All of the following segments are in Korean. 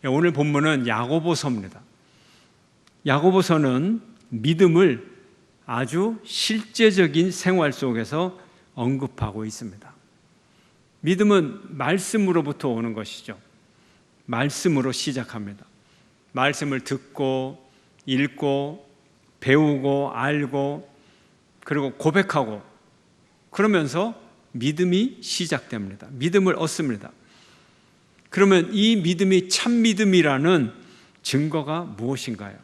오늘 본문은 야고보서입니다. 야고보서는 믿음을 아주 실제적인 생활 속에서 언급하고 있습니다. 믿음은 말씀으로부터 오는 것이죠. 말씀으로 시작합니다. 말씀을 듣고 읽고 배우고 알고 그리고 고백하고 그러면서 믿음이 시작됩니다. 믿음을 얻습니다. 그러면 이 믿음이 참 믿음이라는 증거가 무엇인가요?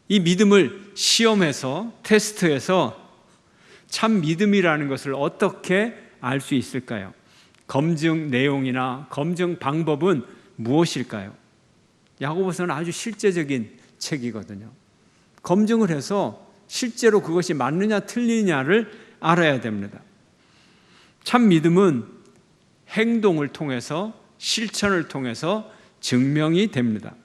이 믿음을 시험해서 테스트해서 참 믿음이라는 것을 어떻게 알 수 있을까요? 검증 내용이나 검증 방법은 무엇일까요? 야고보서는 아주 실제적인 책이거든요. 검증을 해서 실제로 그것이 맞느냐 틀리냐를 알아야 됩니다. 참 믿음은 행동을 통해서 실천을 통해서 증명이 됩니다.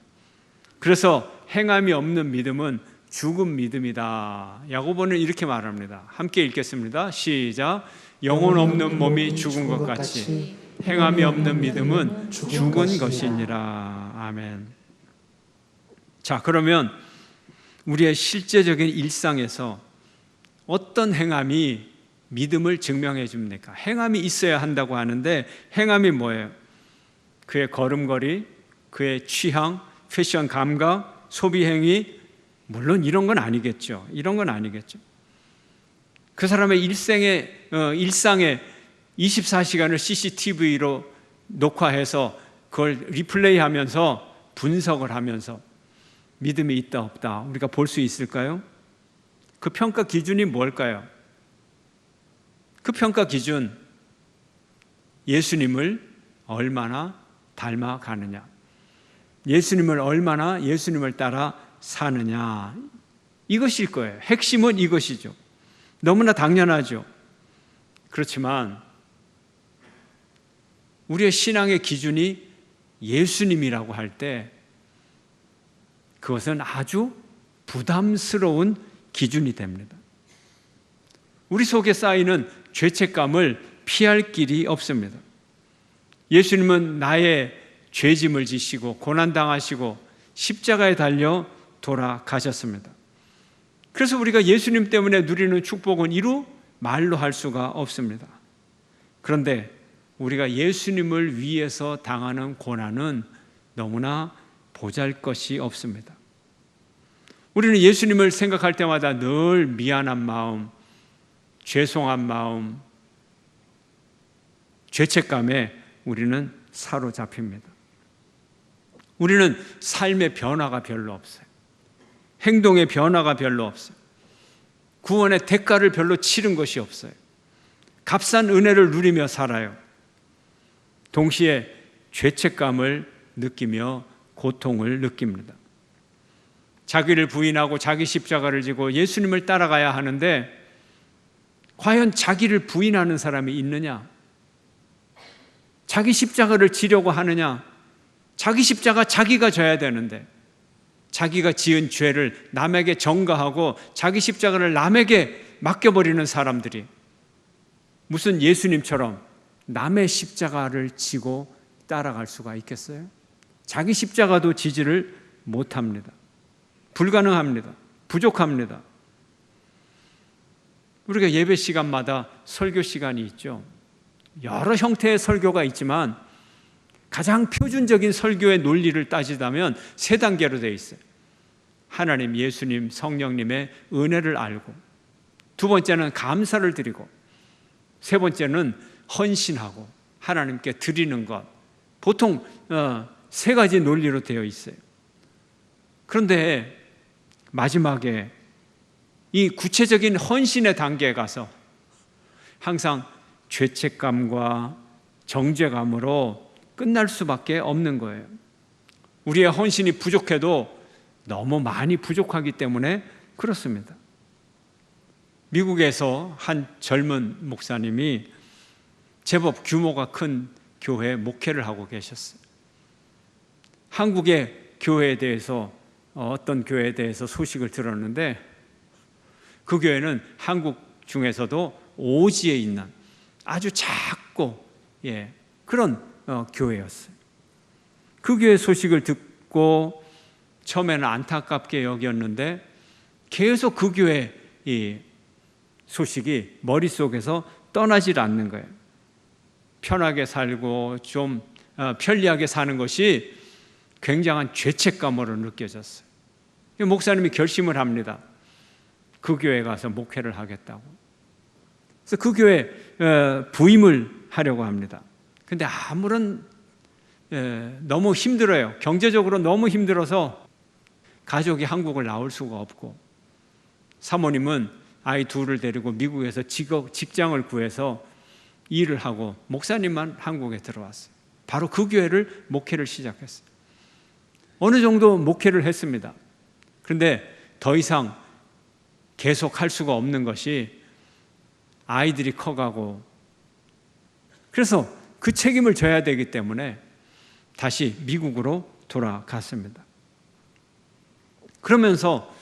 그래서 행함이 없는 믿음은 죽은 믿음이다. 야고보는 이렇게 말합니다. 함께 읽겠습니다. 시작. 영혼 없는 몸이 죽은 것 같이 행함이 없는 믿음은 죽은 것이니라. 아멘. 자, 그러면 우리의 실제적인 일상에서 어떤 행함이 믿음을 증명해 줍니까? 행함이 있어야 한다고 하는데 행함이 뭐예요? 그의 걸음걸이, 그의 취향, 패션 감각, 소비 행위, 물론 이런 건 아니겠죠. 이런 건 아니겠죠. 그 사람의 일상에 24시간을 CCTV로 녹화해서 그걸 리플레이하면서 분석을 하면서 믿음이 있다 없다 우리가 볼 수 있을까요? 그 평가 기준이 뭘까요? 그 평가 기준, 예수님을 얼마나 닮아가느냐, 예수님을 얼마나 예수님을 따라 사느냐, 이것일 거예요. 핵심은 이것이죠. 너무나 당연하죠. 그렇지만 우리의 신앙의 기준이 예수님이라고 할 때 그것은 아주 부담스러운 기준이 됩니다. 우리 속에 쌓이는 죄책감을 피할 길이 없습니다. 예수님은 나의 죄짐을 지시고 고난당하시고 십자가에 달려 돌아가셨습니다. 그래서 우리가 예수님 때문에 누리는 축복은 이루 말로 할 수가 없습니다. 그런데 우리가 예수님을 위해서 당하는 고난은 너무나 보잘것이 없습니다. 우리는 예수님을 생각할 때마다 늘 미안한 마음, 죄송한 마음, 죄책감에 우리는 사로잡힙니다. 우리는 삶의 변화가 별로 없어요. 행동의 변화가 별로 없어요. 구원의 대가를 별로 치른 것이 없어요. 값싼 은혜를 누리며 살아요. 동시에 죄책감을 느끼며 고통을 느낍니다. 자기를 부인하고 자기 십자가를 지고 예수님을 따라가야 하는데 과연 자기를 부인하는 사람이 있느냐? 자기 십자가를 지려고 하느냐? 자기 십자가 자기가 져야 되는데 자기가 지은 죄를 남에게 전가하고 자기 십자가를 남에게 맡겨버리는 사람들이 무슨 예수님처럼 남의 십자가를 지고 따라갈 수가 있겠어요? 자기 십자가도 지지를 못합니다. 불가능합니다. 부족합니다. 우리가 예배 시간마다 설교 시간이 있죠. 여러 형태의 설교가 있지만 가장 표준적인 설교의 논리를 따지자면 세 단계로 되어 있어요. 하나님, 예수님, 성령님의 은혜를 알고, 두 번째는 감사를 드리고, 세 번째는 헌신하고 하나님께 드리는 것. 보통 세 가지 논리로 되어 있어요. 그런데 마지막에 이 구체적인 헌신의 단계에 가서 항상 죄책감과 정죄감으로 끝날 수밖에 없는 거예요. 우리의 헌신이 부족해도 너무 많이 부족하기 때문에 그렇습니다. 미국에서 한 젊은 목사님이 제법 규모가 큰 교회에 목회를 하고 계셨어요. 한국의 교회에 대해서 어떤 교회에 대해서 소식을 들었는데 그 교회는 한국 중에서도 오지에 있는 아주 작고 그런 교회였어요. 그 교회 소식을 듣고 처음에는 안타깝게 여겼는데 계속 그 교회 이 소식이 머릿속에서 떠나질 않는 거예요. 편하게 살고 좀 편리하게 사는 것이 굉장한 죄책감으로 느껴졌어요. 목사님이 결심을 합니다. 그 교회에 가서 목회를 하겠다고. 그래서 그 교회 부임을 하려고 합니다. 근데 아무런 너무 힘들어요. 경제적으로 너무 힘들어서 가족이 한국을 나올 수가 없고, 사모님은 아이 둘을 데리고 미국에서 직장을 구해서 일을 하고 목사님만 한국에 들어왔어요. 바로 그 교회를 목회를 시작했어요. 어느 정도 목회를 했습니다. 그런데 더 이상 계속 할 수가 없는 것이 아이들이 커가고, 그래서 그 책임을 져야 되기 때문에 다시 미국으로 돌아갔습니다. 그러면서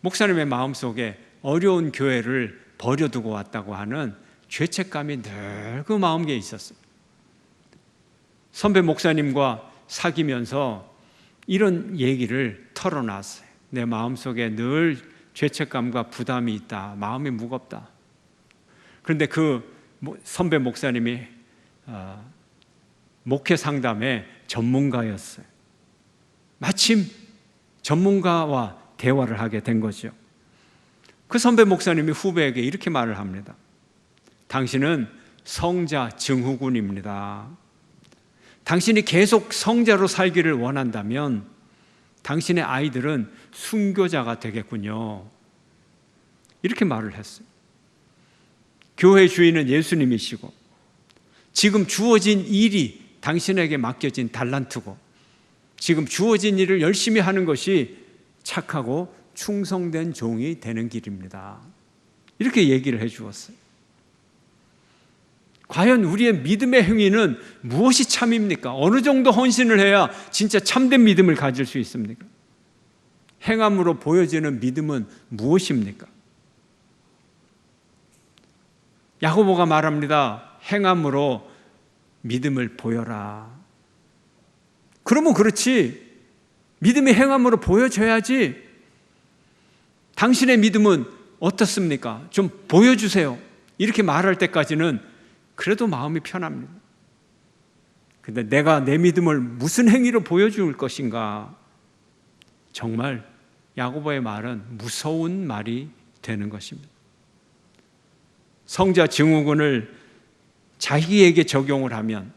목사님의 마음속에 어려운 교회를 버려두고 왔다고 하는 죄책감이 늘 그 마음에 있었어요. 선배 목사님과 사귀면서 이런 얘기를 털어놨어요. 내 마음속에 늘 죄책감과 부담이 있다. 마음이 무겁다. 그런데 그 선배 목사님이 목회 상담의 전문가였어요. 마침 전문가와 대화를 하게 된 거죠. 그 선배 목사님이 후배에게 이렇게 말을 합니다. 당신은 성자 증후군입니다. 당신이 계속 성자로 살기를 원한다면 당신의 아이들은 순교자가 되겠군요. 이렇게 말을 했어요. 교회 주인은 예수님이시고 지금 주어진 일이 당신에게 맡겨진 달란트고 지금 주어진 일을 열심히 하는 것이 착하고 충성된 종이 되는 길입니다. 이렇게 얘기를 해 주었어요. 과연 우리의 믿음의 행위는 무엇이 참입니까? 어느 정도 헌신을 해야 진짜 참된 믿음을 가질 수 있습니까? 행함으로 보여지는 믿음은 무엇입니까? 야고보가 말합니다. 행함으로 믿음을 보여라. 그러면 그렇지. 믿음이 행함으로 보여져야지. 당신의 믿음은 어떻습니까? 좀 보여주세요. 이렇게 말할 때까지는 그래도 마음이 편합니다. 근데 내가 내 믿음을 무슨 행위로 보여줄 것인가? 정말 야고보의 말은 무서운 말이 되는 것입니다. 성자 증후군을 자기에게 적용을 하면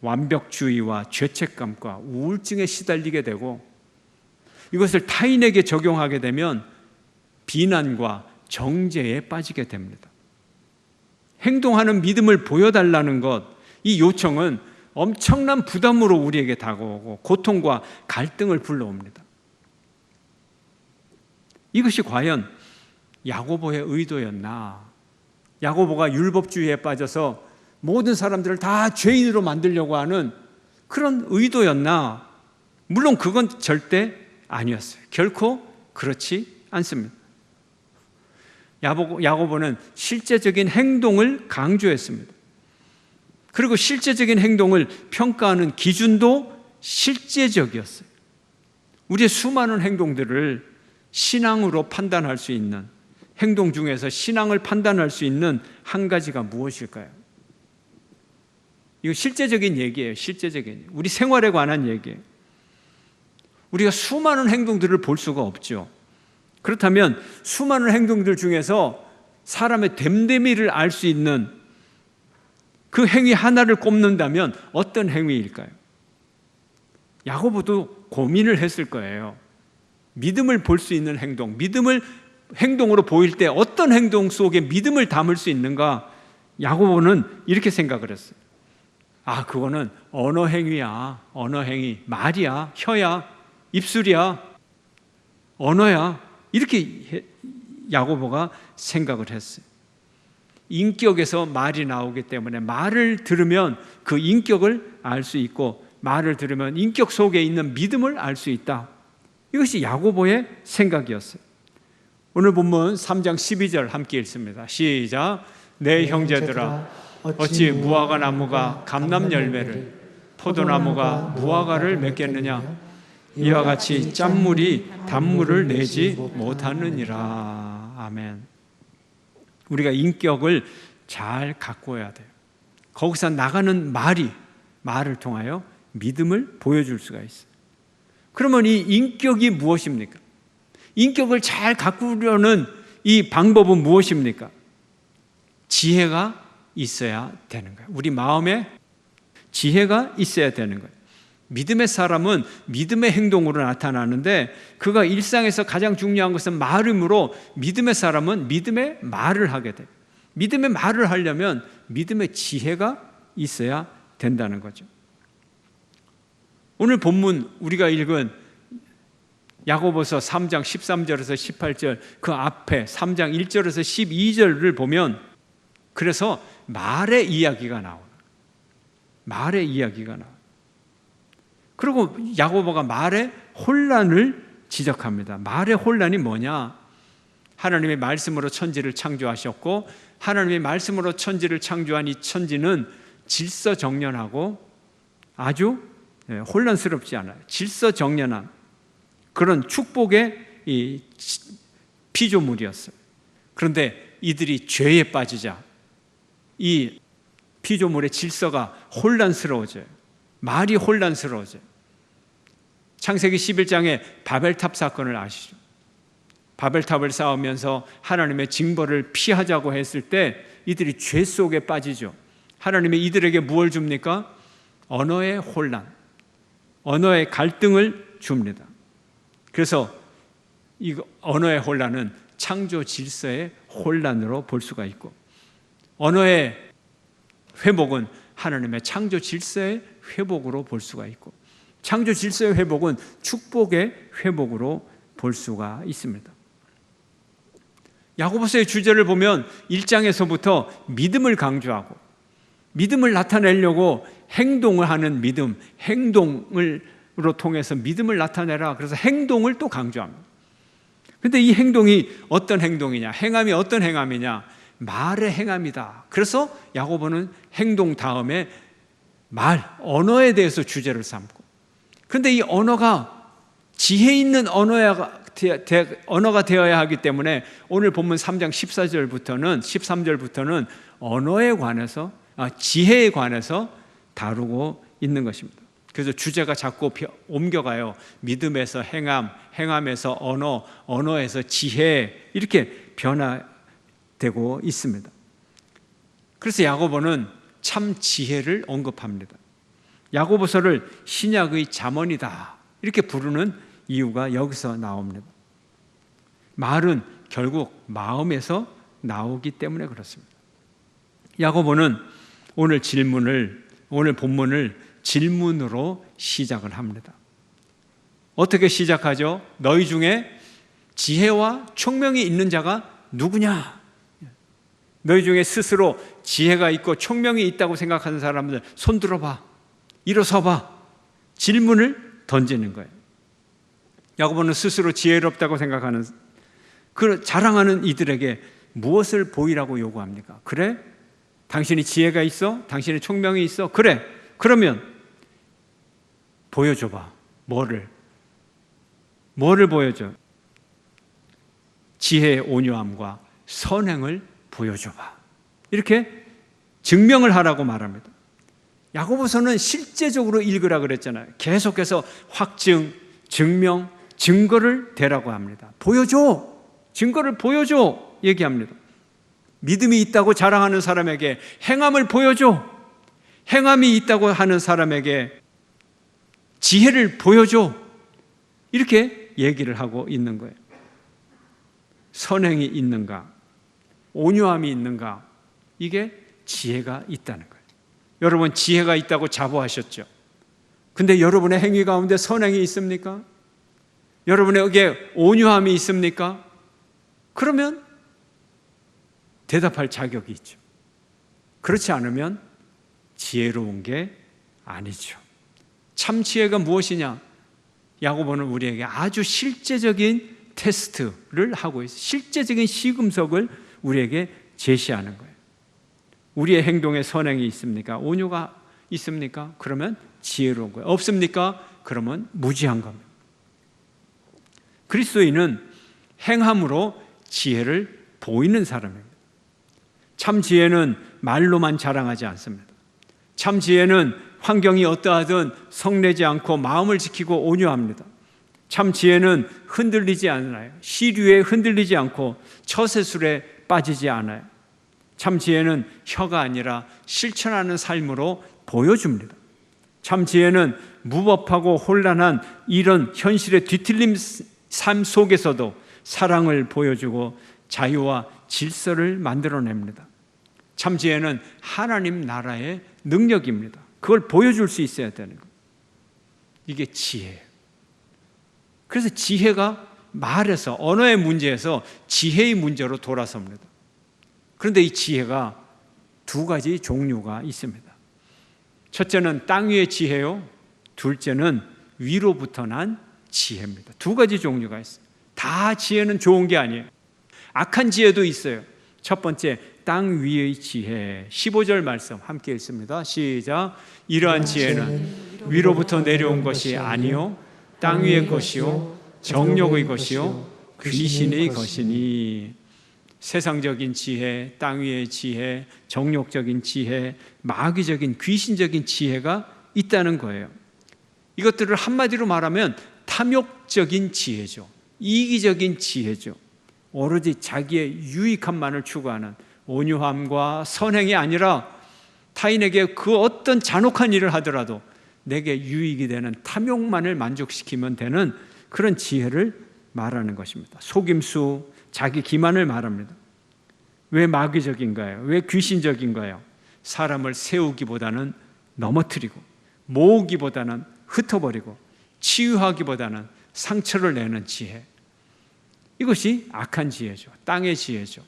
완벽주의와 죄책감과 우울증에 시달리게 되고, 이것을 타인에게 적용하게 되면 비난과 정죄에 빠지게 됩니다. 행동하는 믿음을 보여달라는 것, 이 요청은 엄청난 부담으로 우리에게 다가오고 고통과 갈등을 불러옵니다. 이것이 과연 야고보의 의도였나? 야고보가 율법주의에 빠져서 모든 사람들을 다 죄인으로 만들려고 하는 그런 의도였나? 물론 그건 절대 아니었어요. 결코 그렇지 않습니다. 야고보는 실제적인 행동을 강조했습니다. 그리고 실제적인 행동을 평가하는 기준도 실제적이었어요. 우리의 수많은 행동들을 신앙으로 판단할 수 있는, 행동 중에서 신앙을 판단할 수 있는 한 가지가 무엇일까요? 이거 실제적인 얘기예요. 실제적인, 우리 생활에 관한 얘기예요. 우리가 수많은 행동들을 볼 수가 없죠. 그렇다면 수많은 행동들 중에서 사람의 됨됨이를 알 수 있는 그 행위 하나를 꼽는다면 어떤 행위일까요? 야고보도 고민을 했을 거예요. 믿음을 볼 수 있는 행동, 믿음을 행동으로 보일 때 어떤 행동 속에 믿음을 담을 수 있는가? 야고보는 이렇게 생각을 했어요. 아, 그거는 언어 행위야. 언어 행위. 말이야. 혀야. 입술이야. 언어야. 이렇게 야고보가 생각을 했어요. 인격에서 말이 나오기 때문에 말을 들으면 그 인격을 알 수 있고, 말을 들으면 인격 속에 있는 믿음을 알 수 있다. 이것이 야고보의 생각이었어요. 오늘 본문 3장 12절 함께 읽습니다. 시작. 내 형제들아, 어찌 무화과 나무가 감람 열매를 포도나무가 무화과를 맺겠느냐? 이와 같이 짠물이 단물을 내지 못하느니라. 아멘. 우리가 인격을 잘 가꾸어야 돼요. 거기서 나가는 말을 통하여 믿음을 보여줄 수가 있어요. 그러면 이 인격이 무엇입니까? 인격을 잘 가꾸려는 이 방법은 무엇입니까? 지혜가 있어야 되는 거예요. 우리 마음에 지혜가 있어야 되는 거예요. 믿음의 사람은 믿음의 행동으로 나타나는데 그가 일상에서 가장 중요한 것은 말이므로 믿음의 사람은 믿음의 말을 하게 돼요. 믿음의 말을 하려면 믿음의 지혜가 있어야 된다는 거죠. 오늘 본문 우리가 읽은 야고보서 3장 13절에서 18절 그 앞에 3장 1절에서 12절을 보면 그래서 말의 이야기가 나와요. 말의 이야기가 나와요. 그리고 야고보가 말의 혼란을 지적합니다. 말의 혼란이 뭐냐? 하나님의 말씀으로 천지를 창조하셨고 하나님의 말씀으로 천지를 창조한 이 천지는 질서정연하고 아주 혼란스럽지 않아요. 질서정연한 그런 축복의 이 피조물이었어요. 그런데 이들이 죄에 빠지자 이 피조물의 질서가 혼란스러워져요. 말이 혼란스러워져요. 창세기 11장에 바벨탑 사건을 아시죠? 바벨탑을 쌓으면서 하나님의 징벌을 피하자고 했을 때 이들이 죄 속에 빠지죠. 하나님이 이들에게 무엇을 줍니까? 언어의 혼란, 언어의 갈등을 줍니다. 그래서 이 언어의 혼란은 창조 질서의 혼란으로 볼 수가 있고 언어의 회복은 하나님의 창조 질서의 회복으로 볼 수가 있고 창조 질서의 회복은 축복의 회복으로 볼 수가 있습니다. 야고보서의 주제를 보면 1장에서부터 믿음을 강조하고 믿음을 나타내려고 행동을 하는 믿음, 행동으로 통해서 믿음을 나타내라. 그래서 행동을 또 강조합니다. 그런데 이 행동이 어떤 행동이냐? 행함이 어떤 행함이냐? 말의 행함이다. 그래서 야고보는 행동 다음에 언어에 대해서 주제를 삼고 그런데 이 언어가 지혜 있는 언어가 되어야 하기 때문에 오늘 본문 3장 13절부터는 언어에 관해서 지혜에 관해서 다루고 있는 것입니다. 그래서 주제가 자꾸 옮겨가요. 믿음에서 행함, 행함에서 언어, 언어에서 지혜 이렇게 변화되고 있습니다. 그래서 야고보는 참 지혜를 언급합니다. 야고보서를 신약의 잠언이다 이렇게 부르는 이유가 여기서 나옵니다. 말은 결국 마음에서 나오기 때문에 그렇습니다. 야고보는 오늘 본문을 질문으로 시작을 합니다. 어떻게 시작하죠? 너희 중에 지혜와 총명이 있는 자가 누구냐? 너희 중에 스스로 지혜가 있고 총명이 있다고 생각하는 사람들 손 들어봐, 일어서봐. 질문을 던지는 거예요. 야고보는 스스로 지혜롭다고 생각하는 자랑하는 이들에게 무엇을 보이라고 요구합니까? 그래? 당신이 지혜가 있어? 당신이 총명이 있어? 그래? 그러면 보여줘봐. 뭐를 보여줘? 지혜의 온유함과 선행을 보여줘봐. 이렇게 증명을 하라고 말합니다. 야고보서는 실제적으로 읽으라 그랬잖아요. 계속해서 확증, 증명, 증거를 대라고 합니다. 보여줘. 증거를 보여줘. 얘기합니다. 믿음이 있다고 자랑하는 사람에게 행함을 보여줘. 행함이 있다고 하는 사람에게 지혜를 보여줘. 이렇게 얘기를 하고 있는 거예요. 선행이 있는가? 온유함이 있는가? 이게 지혜가 있다는 거예요. 여러분 지혜가 있다고 자부하셨죠? 근데 여러분의 행위 가운데 선행이 있습니까? 여러분에게 온유함이 있습니까? 그러면 대답할 자격이 있죠. 그렇지 않으면 지혜로운 게 아니죠. 참 지혜가 무엇이냐? 야고보는 우리에게 아주 실제적인 테스트를 하고 있어요. 실제적인 시금석을 우리에게 제시하는 거예요. 우리의 행동에 선행이 있습니까? 온유가 있습니까? 그러면 지혜로운 거예요. 없습니까? 그러면 무지한 겁니다. 그리스도인은 행함으로 지혜를 보이는 사람입니다. 참 지혜는 말로만 자랑하지 않습니다. 참 지혜는 환경이 어떠하든 성내지 않고 마음을 지키고 온유합니다. 참 지혜는 흔들리지 않아요. 시류에 흔들리지 않고 처세술에 빠지지 않아요. 참 지혜는 혀가 아니라 실천하는 삶으로 보여줍니다. 참 지혜는 무법하고 혼란한 이런 현실의 뒤틀림 삶 속에서도 사랑을 보여주고 자유와 질서를 만들어냅니다. 참 지혜는 하나님 나라의 능력입니다. 그걸 보여줄 수 있어야 되는 거예요. 이게 지혜예요. 그래서 지혜가 말에서, 언어의 문제에서 지혜의 문제로 돌아섭니다. 그런데 이 지혜가 두 가지 종류가 있습니다. 첫째는 땅 위의 지혜요, 둘째는 위로부터 난 지혜입니다. 두 가지 종류가 있어요. 다 지혜는 좋은 게 아니에요. 악한 지혜도 있어요. 첫 번째, 땅 위의 지혜. 15절 말씀 함께 읽습니다. 시작. 이러한 지혜는 위로부터 내려온 것이 아니요 땅 위의 것이요 정욕의 것이요 귀신의 것이니. 세상적인 지혜, 땅 위의 지혜, 정욕적인 지혜, 마귀적인 귀신적인 지혜가 있다는 거예요. 이것들을 한마디로 말하면 탐욕적인 지혜죠. 이기적인 지혜죠. 오로지 자기의 유익함만을 추구하는 온유함과 선행이 아니라 타인에게 그 어떤 잔혹한 일을 하더라도 내게 유익이 되는 탐욕만을 만족시키면 되는 그런 지혜를 말하는 것입니다. 속임수, 자기 기만을 말합니다. 왜 마귀적인가요? 왜 귀신적인가요? 사람을 세우기보다는 넘어뜨리고, 모으기보다는 흩어버리고, 치유하기보다는 상처를 내는 지혜. 이것이 악한 지혜죠. 땅의 지혜죠.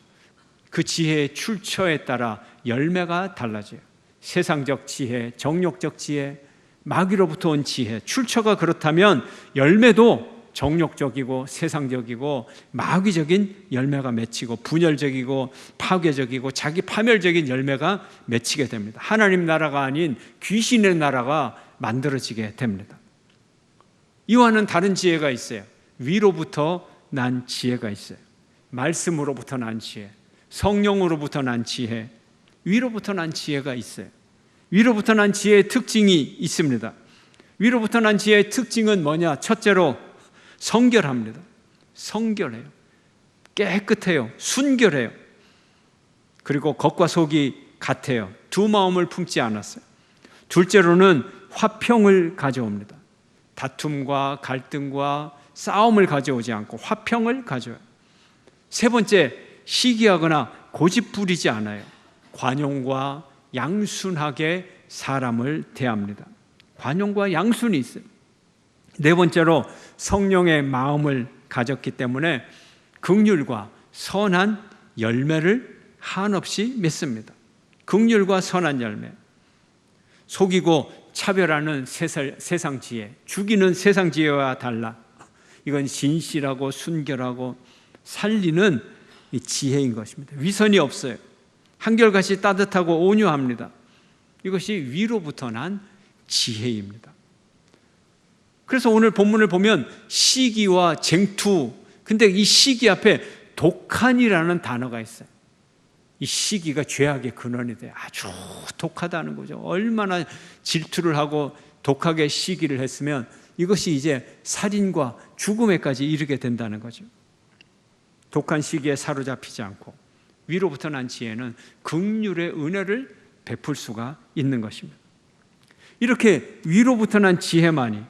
그 지혜의 출처에 따라 열매가 달라져요. 세상적 지혜, 정욕적 지혜, 마귀로부터 온 지혜, 출처가 그렇다면 열매도 정욕적이고 세상적이고 마귀적인 열매가 맺히고 분열적이고 파괴적이고 자기 파멸적인 열매가 맺히게 됩니다. 하나님 나라가 아닌 귀신의 나라가 만들어지게 됩니다. 이와는 다른 지혜가 있어요. 위로부터 난 지혜가 있어요. 말씀으로부터 난 지혜, 성령으로부터 난 지혜, 위로부터 난 지혜가 있어요. 위로부터 난 지혜의 특징이 있습니다. 위로부터 난 지혜의 특징은 뭐냐? 첫째로 성결합니다. 성결해요. 깨끗해요. 순결해요. 그리고 겉과 속이 같아요. 두 마음을 품지 않았어요. 둘째로는 화평을 가져옵니다. 다툼과 갈등과 싸움을 가져오지 않고 화평을 가져와요. 세 번째, 시기하거나 고집 부리지 않아요. 관용과 양순하게 사람을 대합니다. 관용과 양순이 있어요. 네 번째로 성령의 마음을 가졌기 때문에 긍휼과 선한 열매를 한없이 맺습니다. 긍휼과 선한 열매. 속이고 차별하는 세상 지혜, 죽이는 세상 지혜와 달라. 이건 신실하고 순결하고 살리는 지혜인 것입니다. 위선이 없어요. 한결같이 따뜻하고 온유합니다. 이것이 위로부터 난 지혜입니다. 그래서 오늘 본문을 보면 시기와 쟁투, 근데 이 시기 앞에 독한이라는 단어가 있어요. 이 시기가 죄악의 근원이 돼요. 아주 독하다는 거죠. 얼마나 질투를 하고 독하게 시기를 했으면 이것이 이제 살인과 죽음에까지 이르게 된다는 거죠. 독한 시기에 사로잡히지 않고 위로부터 난 지혜는 긍휼의 은혜를 베풀 수가 있는 것입니다. 이렇게 위로부터 난 지혜만이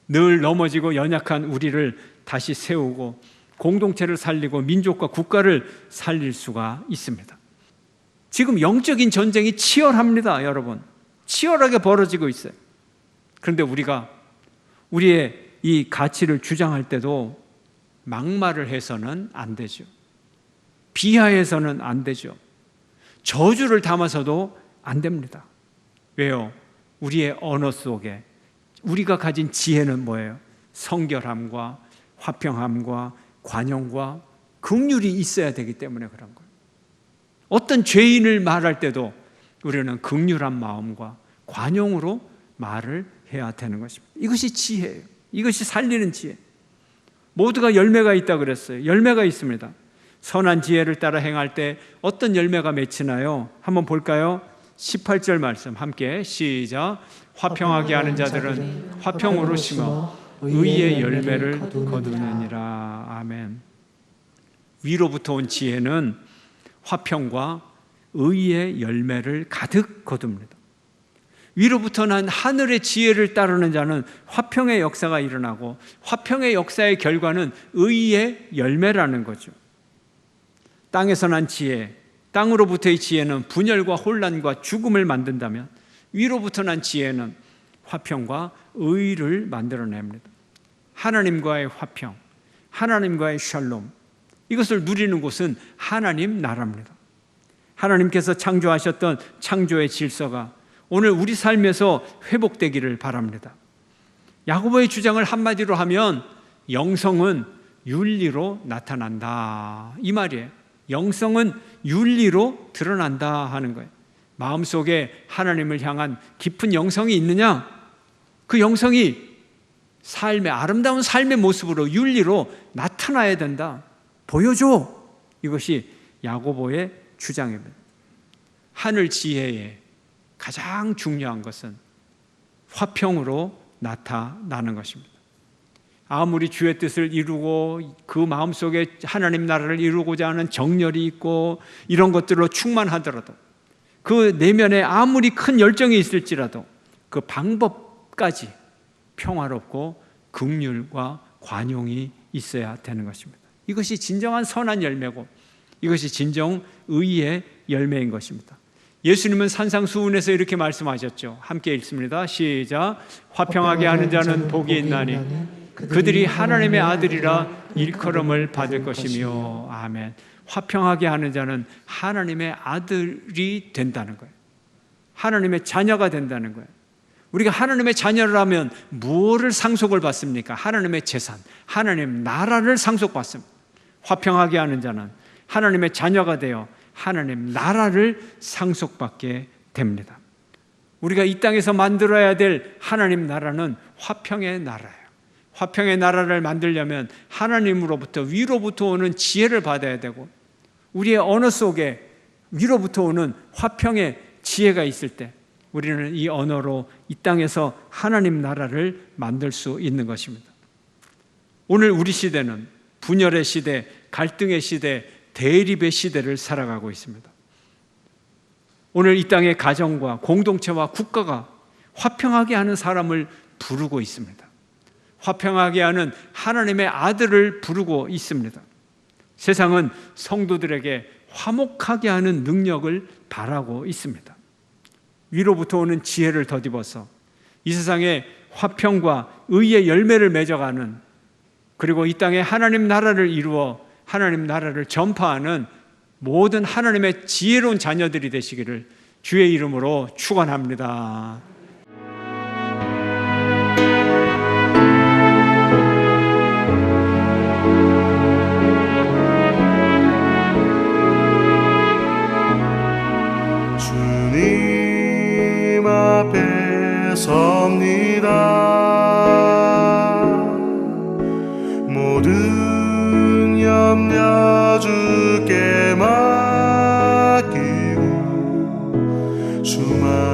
늘 넘어지고 연약한 우리를 다시 세우고 공동체를 살리고 민족과 국가를 살릴 수가 있습니다. 지금 영적인 전쟁이 치열합니다, 여러분. 치열하게 벌어지고 있어요. 그런데 우리가 우리의 이 가치를 주장할 때도 막말을 해서는 안 되죠. 비하해서는 안 되죠. 저주를 담아서도 안 됩니다. 왜요? 우리의 언어 속에 우리가 가진 지혜는 뭐예요? 성결함과 화평함과 관용과 긍휼이 있어야 되기 때문에 그런 거예요. 어떤 죄인을 말할 때도 우리는 긍휼한 마음과 관용으로 말을 해야 되는 것입니다. 이것이 지혜예요. 이것이 살리는 지혜. 모두가 열매가 있다 그랬어요. 열매가 있습니다. 선한 지혜를 따라 행할 때 어떤 열매가 맺히나요? 한번 볼까요? 18절 말씀 함께 시작. 화평하게 하는 자들은 화평으로 심어 의의 열매를 거두느니라. 아멘. 위로부터 온 지혜는 화평과 의의 열매를 가득 거둡니다. 위로부터 난 하늘의 지혜를 따르는 자는 화평의 역사가 일어나고, 화평의 역사의 결과는 의의 열매라는 거죠. 땅에서 난 지혜, 땅으로부터의 지혜는 분열과 혼란과 죽음을 만든다면, 위로부터 난 지혜는 화평과 의를 만들어냅니다. 하나님과의 화평, 하나님과의 샬롬, 이것을 누리는 곳은 하나님 나라입니다. 하나님께서 창조하셨던 창조의 질서가 오늘 우리 삶에서 회복되기를 바랍니다. 야고보의 주장을 한마디로 하면 영성은 윤리로 나타난다, 이 말이에요. 영성은 윤리로 드러난다 하는 거예요. 마음속에 하나님을 향한 깊은 영성이 있느냐? 그 영성이 삶의 아름다운 삶의 모습으로 윤리로 나타나야 된다. 보여줘. 이것이 야고보의 주장입니다. 하늘 지혜의 가장 중요한 것은 화평으로 나타나는 것입니다. 아무리 주의 뜻을 이루고 그 마음속에 하나님 나라를 이루고자 하는 정열이 있고 이런 것들로 충만하더라도, 그 내면에 아무리 큰 열정이 있을지라도 그 방법까지 평화롭고 긍휼과 관용이 있어야 되는 것입니다. 이것이 진정한 선한 열매고, 이것이 진정 의의 열매인 것입니다. 예수님은 산상수훈에서 이렇게 말씀하셨죠. 함께 읽습니다. 시작. 화평하게 하는 자는 복이 있나니 그들이 하나님의 아들이라 일컬음을 받을 것이며. 아멘. 화평하게 하는 자는 하나님의 아들이 된다는 거예요. 하나님의 자녀가 된다는 거예요. 우리가 하나님의 자녀라면 무엇을 상속을 받습니까? 하나님의 재산, 하나님 나라를 상속받습니다. 화평하게 하는 자는 하나님의 자녀가 되어 하나님 나라를 상속받게 됩니다. 우리가 이 땅에서 만들어야 될 하나님 나라는 화평의 나라예요. 화평의 나라를 만들려면 하나님으로부터, 위로부터 오는 지혜를 받아야 되고, 우리의 언어 속에 위로부터 오는 화평의 지혜가 있을 때 우리는 이 언어로 이 땅에서 하나님 나라를 만들 수 있는 것입니다. 오늘 우리 시대는 분열의 시대, 갈등의 시대, 대립의 시대를 살아가고 있습니다. 오늘 이 땅의 가정과 공동체와 국가가 화평하게 하는 사람을 부르고 있습니다. 화평하게 하는 하나님의 아들을 부르고 있습니다. 세상은 성도들에게 화목하게 하는 능력을 바라고 있습니다. 위로부터 오는 지혜를 덧입어서 이 세상에 화평과 의의 열매를 맺어가는, 그리고 이 땅에 하나님 나라를 이루어 하나님 나라를 전파하는 모든 하나님의 지혜로운 자녀들이 되시기를 주의 이름으로 축원합니다. 주님 앞에 섭니다. 모든 염려 주께 맡기고 주만